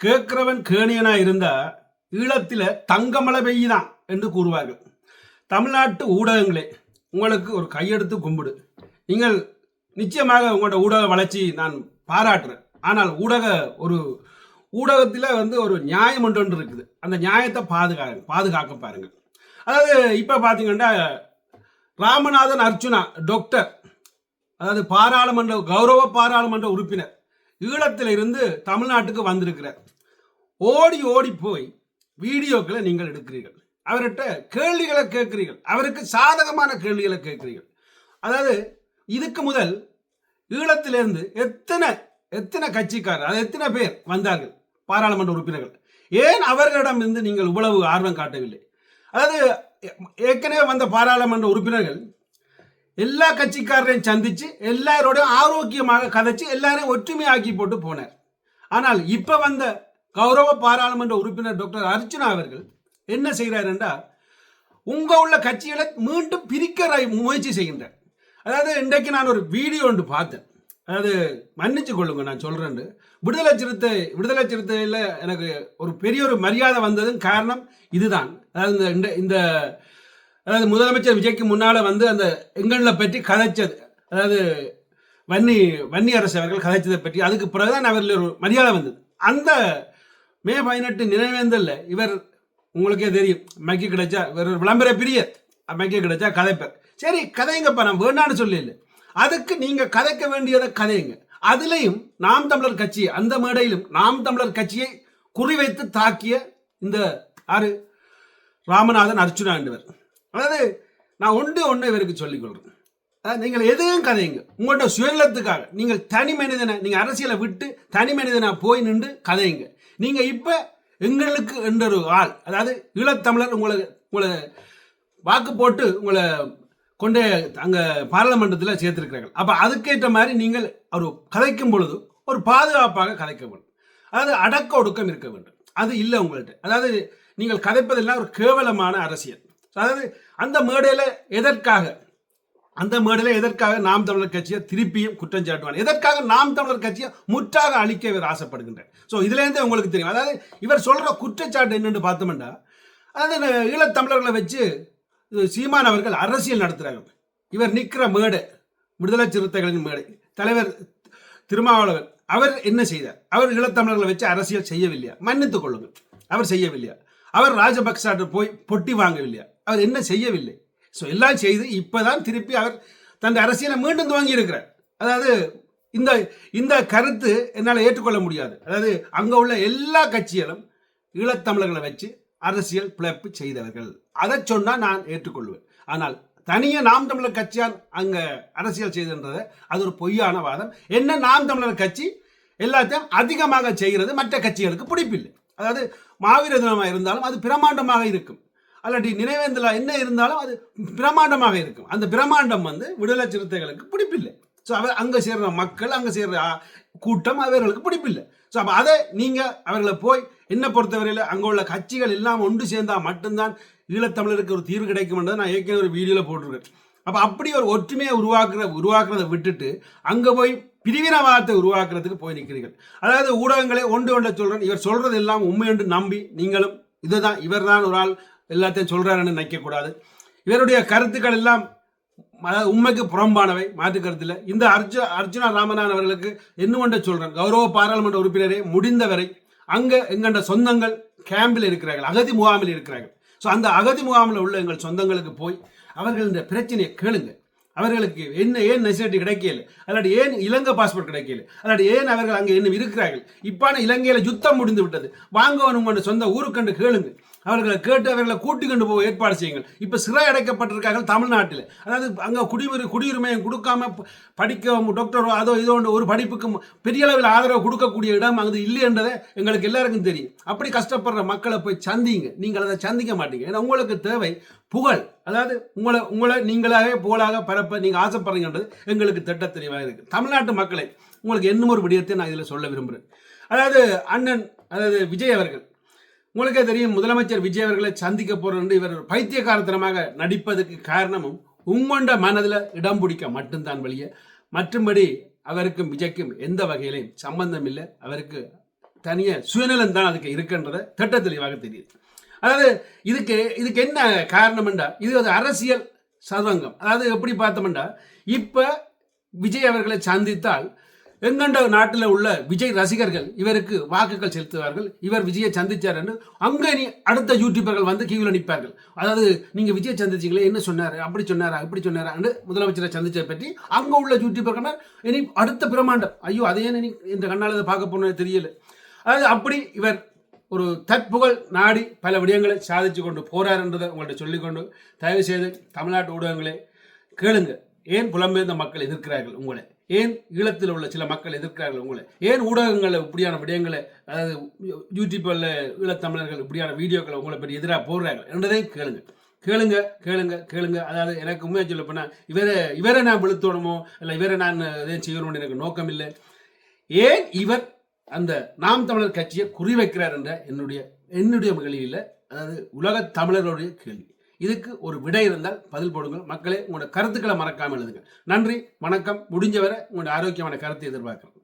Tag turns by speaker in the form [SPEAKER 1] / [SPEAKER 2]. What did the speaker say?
[SPEAKER 1] கேட்கிறவன் கேணியனா இருந்தா ஈழத்தில தங்கமழை பெய்யுதான் என்று கூறுவார்கள். தமிழ்நாட்டு ஊடகங்களே, உங்களுக்கு ஒரு கையெடுத்து கும்பிடு. நீங்கள் நிச்சயமாக உங்களோட ஊடக வளர்ச்சி நான் பாராட்டுறேன். ஆனால் ஊடகத்தில் ஒரு நியாயம் ஒன்று இருக்குது. அந்த நியாயத்தை பாதுகாக்க பாருங்கள். அதாவது இப்ப பாத்தீங்கன்னா ராமநாதன் அர்ச்சுனா டாக்டர், அதாவது கௌரவ பாராளுமன்ற உறுப்பினர், ஈழத்தில் இருந்து தமிழ்நாட்டுக்கு வந்திருக்கிறார். ஓடி ஓடி போய் வீடியோக்களை நீங்கள் எடுக்கிறீர்கள், அவர்கிட்ட கேள்விகளை கேட்கிறீர்கள், அவருக்கு சாதகமான கேள்விகளை கேட்கிறீர்கள். அதாவது இதுக்கு முதல் ஈழத்திலிருந்து எத்தனை கட்சிக்காரர், அது எத்தனை பேர் வந்தார்கள் பாராளுமன்ற உறுப்பினர்கள், ஏன் அவர்களிடம் இருந்து நீங்கள் இவ்வளவு ஆர்வம் காட்டவில்லை? அதாவது ஏற்கனவே வந்த பாராளுமன்ற உறுப்பினர்கள் எல்லா கட்சிக்காரரையும் சந்திச்சு எல்லாரோடையும் ஆரோக்கியமாக கதைச்சு எல்லாரையும் ஒற்றுமையாக்கி போட்டு போனார். ஆனால் இப்ப வந்த கௌரவ பாராளுமன்ற உறுப்பினர் டாக்டர் அர்ச்சுனா அவர்கள் என்ன செய்கிறார் என்றால், உங்க உள்ள கட்சிகளை மீண்டும் பிரிக்க முயற்சி செய்கின்றார். அதாவது இன்றைக்கு நான் ஒரு வீடியோ ஒன்று பார்த்தேன். அதாவது மன்னிச்சு கொள்ளுங்க நான் சொல்றேன், விடுதலை சிறுத்தையில் எனக்கு ஒரு பெரிய ஒரு மரியாதை வந்ததும் காரணம் இதுதான். அதாவது அதாவது முதலமைச்சர் விஜய்க்கு முன்னால வந்து அந்த எங்களில் பற்றி கதைச்சது, அதாவது வன்னி அரசு அவர்கள் கதைச்சதை பற்றி, அதுக்கு பிறகுதான் அவர்கள் ஒரு மரியாதை வந்தது. அந்த மே 18 நினைவேந்தல்ல இவர், உங்களுக்கே தெரியும், மைக்கு கிடைச்சா இவர் விளம்பர பிரியர், மைக்கு கிடைச்சா கதைப்பர். சரி கதைங்கப்பா, நான் வேண்டான்னு சொல்லி இல்லை, அதுக்கு நீங்க கதைக்க வேண்டியதை கதைங்க. அதுலேயும் நாம் தமிழர் கட்சி, அந்த மேடையிலும் நாம் தமிழர் கட்சியை குறிவைத்து தாக்கிய இந்த ராமநாதன் அர்ச்சுனா என்பவர். அதாவது நான் ஒன்று இவருக்கு சொல்லிக் கொள்றேன், நீங்கள் எதையும் கதைங்க, உங்களோட சுயநலத்துக்காக நீங்கள் தனி மனிதனை, நீங்க அரசியலை விட்டு தனி மனிதனா போய் நின்று கதைங்க. நீங்க இப்ப எங்களுக்கு என்ற ஒரு ஆள், அதாவது ஈழத்தமிழர் உங்களை வாக்கு போட்டு உங்களை கொண்டு அங்க பாராளுமன்றத்தில் சேர்த்திருக்கிறார்கள். அப்ப அதுக்கேற்ற மாதிரி நீங்கள் ஒரு கதைக்கும் பொழுது ஒரு பாதுகாப்பாக கதைக்க வேண்டும். அதாவது அடக்க ஒடுக்கம் இருக்க வேண்டும். அது இல்லை உங்கள்கிட்ட. அதாவது நீங்கள் கதைப்பதெல்லாம் ஒரு கேவலமான அரசியல். அதாவது அந்த மேடையில எதற்காக நாம் தமிழர் கட்சியை திருப்பியும் குற்றம் சாட்டுவாங்க, எதற்காக நாம் தமிழர் கட்சியை முற்றாக அழிக்க இவர் ஆசைப்படுகின்றார். ஸோ இதுல இருந்தே உங்களுக்கு தெரியும். அதாவது இவர் சொல்ற குற்றச்சாட்டு என்னன்னு பார்த்தோம்னா, அதாவது ஈழத்தமிழர்களை வச்சு சீமான் அவர்கள் அரசியல் நடத்துறாங்க. இவர் நிற்கிற மேடை விடுதலை சிறுத்தைகளின் மேடை, தலைவர் திருமாவளவன் அவர் என்ன செய்தார்? அவர் ஈழத்தமிழர்களை வச்சு அரசியல் செய்யவில்லையா? மன்னித்துக் கொள்ளுங்கள், அவர் செய்யவில்லையா? அவர் ராஜபக்சாட்டு போய் பொட்டி வாங்கவில்லையா? அவர் என்ன செய்யவில்லை? ஸோ எல்லாம் செய்து இப்பதான் திருப்பி அவர் தன் அரசியலை மீண்டும் துவங்கி இருக்கிறார். அதாவது இந்த கருத்து என்னால் ஏற்றுக்கொள்ள முடியாது. அதாவது அங்க உள்ள எல்லா கட்சிகளும் ஈழத்தமிழர்களை வச்சு அரசியல் பிளப்பு செய்தவர்கள், அதை சொன்னா நான் ஏற்றுக்கொள்வேன். ஆனால் தனியே நாம் தமிழர் கட்சியால் அங்க அரசியல் செய்தது அது ஒரு பொய்யான வாதம். என்ன, நாம் தமிழர் கட்சி எல்லாத்தையும் அதிகமாக செய்கிறது மற்ற கட்சிகளுக்கு பிடிப்பில்லை. அதாவது மாவீர தினமாக இருந்தாலும் அது பிரமாண்டமாக இருக்கும், அல்லாட்டி நினைவேந்தலா என்ன இருந்தாலும் அது பிரமாண்டமாக இருக்கும். அந்த பிரமாண்டம் விடுதலை சிறுத்தைகளுக்கு பிடிப்பில்லை. ஸோ அங்கே சேர்ற மக்கள், அங்கே சேர்ற கூட்டம் அவர்களுக்கு பிடிப்பில்லை. ஸோ அப்போ அதை நீங்கள் அவர்களை போய் என்ன பொறுத்தவரையில் அங்கே உள்ள கட்சிகள் எல்லாம் ஒன்று சேர்ந்தால் மட்டும்தான் ஈழத்தமிழருக்கு ஒரு தீர்வு கிடைக்கும் என்றதை நான் ஏற்கனவே ஒரு வீடியோவில் போட்டிருக்கேன். அப்போ அப்படி ஒரு ஒற்றுமையை உருவாக்குறதை விட்டுட்டு அங்கே போய் பிரிவினவாதத்தை உருவாக்குறதுக்கு போய் நிற்கிறீர்கள். அதாவது ஊடகங்களே ஒன்று சொல்கிறேன், இவர் சொல்றது எல்லாம் உண்மை என்று நம்பி நீங்களும் இதுதான் இவர் தான் ஒரு ஆள் எல்லாத்தையும் சொல்றாருன்னு நினைக்கக்கூடாது. இவருடைய கருத்துக்கள் எல்லாம் உண்மைக்கு புறம்பானவை, மாற்று கருத்தில். இந்த அர்ச்சுனா ராமநாதன் அவர்களுக்கு என்ன சொல்றேன், கௌரவ பாராளுமன்ற உறுப்பினரே, முடிந்தவரை அங்க எங்கண்ட சொந்தங்கள் கேம்பில் இருக்கிறார்கள், அகதி முகாமில் இருக்கிறார்கள். ஸோ அந்த அகதி முகாமில் உள்ள எங்கள் சொந்தங்களுக்கு போய் அவர்கள் இந்த பிரச்சனையை கேளுங்க. அவர்களுக்கு ஏன் நெசிலிட்டி கிடைக்கல, அல்லாட்டி ஏன் இலங்கை பாஸ்போர்ட் கிடைக்கல, அல்லாட்டி ஏன் அவர்கள் அங்கே என்ன இருக்கிறார்கள், இப்பான இலங்கையில யுத்தம் முடிந்து விட்டது, வாங்க சொந்த ஊருக்கண்டு கேளுங்க. அவர்களை கேட்டு அவர்களை கூட்டிக் கொண்டு போக ஏற்பாடு செய்யுங்கள். இப்ப சிறை அடைக்கப்பட்டிருக்கார்கள் தமிழ்நாட்டில். அதாவது அங்க குடியுரிமையை கொடுக்காம படிக்க டாக்டரோ அதோ இதோ ஒரு படிப்புக்கு பெரிய அளவில் ஆதரவு கொடுக்கக்கூடிய இடம் அங்கு இல்லை என்றதை எங்களுக்கு எல்லாருக்கும் தெரியும். அப்படி கஷ்டப்படுற மக்களை போய் சந்திங்க. நீங்கள் அதை சந்திக்க மாட்டீங்க. ஏன்னா உங்களுக்கு தேவை புகழ். அதாவது உங்களை நீங்களாக புகழாக பரப்ப நீங்க ஆசைப்படுறீங்கன்றது எங்களுக்கு திட்ட தெளிவாக இருக்கு. தமிழ்நாட்டு மக்களை உங்களுக்கு இன்னும் ஒரு விடயத்தை நான் இதில் சொல்ல விரும்புகிறேன். அதாவது விஜய் அவர்கள், உங்களுக்கே தெரியும், முதலமைச்சர் விஜய் அவர்களை சந்திக்க போறது இவர் பைத்தியக்காரத்தனமாக நடிப்பதற்கு காரணமும் உங்கொண்ட மனதில் இடம் பிடிக்க மட்டும்தான் வழிய, மற்றும்படி அவருக்கும் விஜய்க்கும் எந்த வகையிலையும் சம்பந்தம் இல்லை. அவருக்கு தனிய சுயநலம் தான் அதுக்கு இருக்குன்றதை திட்ட தெளிவாக தெரியுது. அதாவது இதுக்கு என்ன காரணம் என்றா, இது ஒரு அரசியல் சதுரங்கம். அதாவது எப்படி பார்த்தோம்னா, இப்ப விஜய் அவர்களை சந்தித்தால் எங்கண்ட நாட்டில் உள்ள விஜய் ரசிகர்கள் இவருக்கு வாக்குகள் செலுத்துவார்கள். இவர் விஜயை சந்திச்சார் என்று அங்கே அடுத்த யூடியூபர்கள் வந்து கீழே நிற்பார்கள். அதாவது நீங்க விஜய் சந்திச்சிங்களே, என்ன சொன்னாரு, அப்படி சொன்னாரா இப்படி சொன்னாரா என்று முதலமைச்சரை சந்திச்சதை பற்றி அங்க உள்ள யூடியூபர்கள் இனி அடுத்த பிரமாண்டம், ஐயோ அதையே நீ இந்த கண்ணால் பார்க்க போனது தெரியல. அதாவது அப்படி இவர் ஒரு தற்புகழ் நாடி பல விடயங்களை சாதிச்சு கொண்டு போறார் என்றதை உங்கள்கிட்ட சொல்லிக்கொண்டு, தயவு செய்து தமிழ்நாட்டு ஊடகங்களே கேளுங்க. ஏன் புலம்பெயர்ந்த மக்கள் எதிர்க்கிறார்கள் உங்களை? ஏன் ஈழத்தில் உள்ள சில மக்கள் எதிர்க்கிறார்கள் உங்களை? ஏன் ஊடகங்களில் இப்படியான விடயங்களை, அதாவது யூடியூப்பில் ஈழத்தமிழர்கள் இப்படியான வீடியோக்களை உங்களை பற்றி எதிராக போடுறார்கள் என்றதையும் கேளுங்க. கேளுங்க கேளுங்க கேளுங்க. அதாவது எனக்கு உண்மையாக சொல்ல போனால் இவரை நான் விழுத்தோணுமோ இல்லை இவரை நான் எதையும் செய்யணும்னு எனக்கு நோக்கம் இல்லை. ஏன் இவர் அந்த நாம் தமிழர் கட்சியை குறிவைக்கிறார் என்ற என்னுடைய கேள்வியில், அதாவது உலக தமிழர்களுடைய கேள்வி. இதுக்கு ஒரு விடை இருந்தால் பதில் போடுங்கள். மக்களே, உங்களோட கருத்துக்களை மறக்காமல் எழுதுங்க. நன்றி, வணக்கம். முடிஞ்சவரை உங்களோட ஆரோக்கியமான கருத்தை எதிர்பார்க்கிறேன்.